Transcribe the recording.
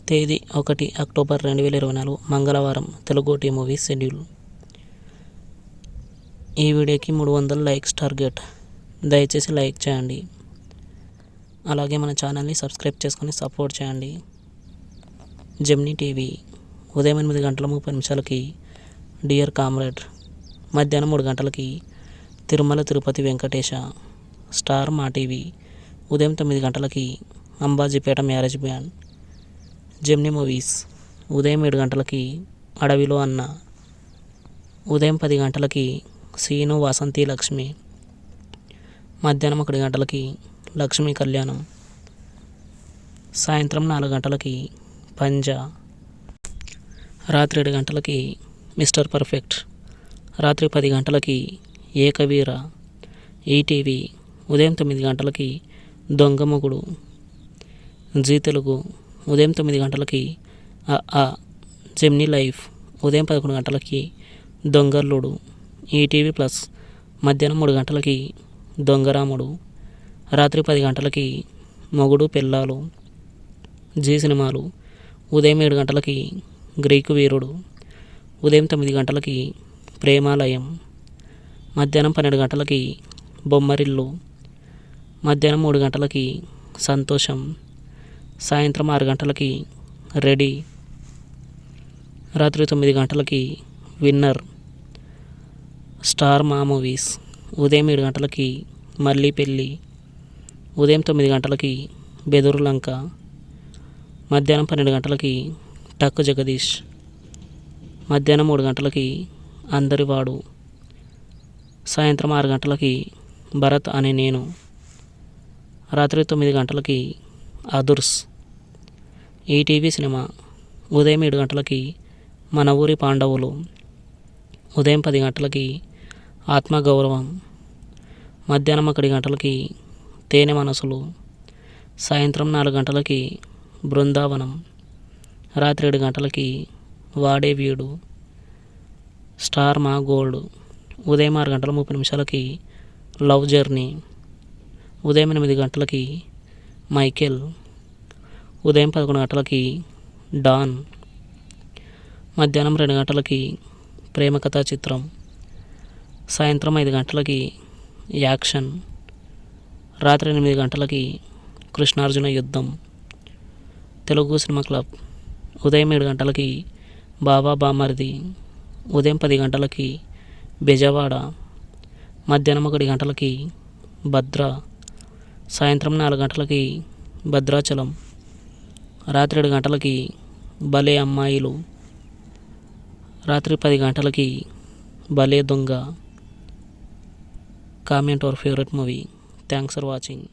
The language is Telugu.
తేదీ 1 అక్టోబర్ 2024 మంగళవారం. Telugu T movies schedule. ఈ వీడియోకి 300 లైక్స్ టార్గెట్. దయచేసి లైక్ చేయండి. అలాగే మన ఛానల్ని సబ్స్క్రైబ్ చేసుకొని సపోర్ట్ చేయండి. జెమినీ టీవీ ఉదయం 8:30 డియర్ కామ్రేడ్. మధ్యాహ్నం 3 గంటలకి తిరుమల తిరుపతి వెంకటేశ. స్టార్ మా టీవీ ఉదయం 9 గంటలకి Ambajipeta marriage band. Gemini movies ఉదయం 7 గంటలకి అడవిలో అన్న. ఉదయం 10 గంటలకి సీను వాసంతి లక్ష్మి. మధ్యాహ్నం 1 గంటలకి లక్ష్మీ కళ్యాణం. సాయంత్రం 4 గంటలకి పంజా. రాత్రి 7 గంటలకి మిస్టర్ పర్ఫెక్ట్. రాత్రి 10 గంటలకి ఏకవీర. ఈటీవీ ఉదయం 9 గంటలకి దొంగ మొగుడు. జీ తెలుగు ఉదయం 9 గంటలకి అ. జెమినీ లైఫ్ ఉదయం 11 గంటలకి దొంగల్లుడు. ఈటీవీ ప్లస్ మధ్యాహ్నం 3 గంటలకి దొంగరాముడు. రాత్రి 10 గంటలకి మొగుడు పెళ్ళాలు. జీ సినిమాలు ఉదయం 7 గంటలకి గ్రీకు వీరుడు. ఉదయం 9 గంటలకి ప్రేమాలయం. మధ్యాహ్నం 12 గంటలకి బొమ్మరిల్లు. మధ్యాహ్నం 3 గంటలకి సంతోషం. సాయంత్రం 6 గంటలకి రెడీ. రాత్రి 9 గంటలకి విన్నర్. స్టార్ మా మూవీస్ ఉదయం 7 గంటలకి మళ్ళీ పెళ్ళి. ఉదయం 9 గంటలకి బెదురు లంక. మధ్యాహ్నం 12 గంటలకి టక్ జగదీష్. మధ్యాహ్నం 3 గంటలకి అందరివాడు. సాయంత్రం 6 గంటలకి భరత్ అనే నేను. రాత్రి 9 గంటలకి అదుర్స్. ఈటీవీ సినిమా ఉదయం 7 గంటలకి మన ఊరి పాండవులు. ఉదయం 10 గంటలకి ఆత్మగౌరవం. మధ్యాహ్నం 1 గంటలకి తేనె మనసులు. సాయంత్రం 4 గంటలకి బృందావనం. రాత్రి 7 గంటలకి వాడే వీడు. స్టార్ మా గోల్డ్ ఉదయం 6:30 లవ్ జర్నీ. ఉదయం 8 గంటలకి మైకేల్. ఉదయం 11 గంటలకి డాన్. మధ్యాహ్నం 2 గంటలకి ప్రేమ కథా చిత్రం. సాయంత్రం 5 గంటలకి యాక్షన్. రాత్రి 8 గంటలకి కృష్ణార్జున యుద్ధం. తెలుగు సినిమా క్లబ్ ఉదయం 7 గంటలకి బాబా బామర్ది. ఉదయం 10 గంటలకి బెజవాడ. మధ్యాహ్నం 1 గంటలకి భద్ర. సాయంత్రం 4 గంటలకి భద్రాచలం. రాత్రి 7 గంటలకి భలే అమ్మాయిలు. రాత్రి 10 గంటలకి భలే దొంగ. Comment our favourite movie. Thanks for watching.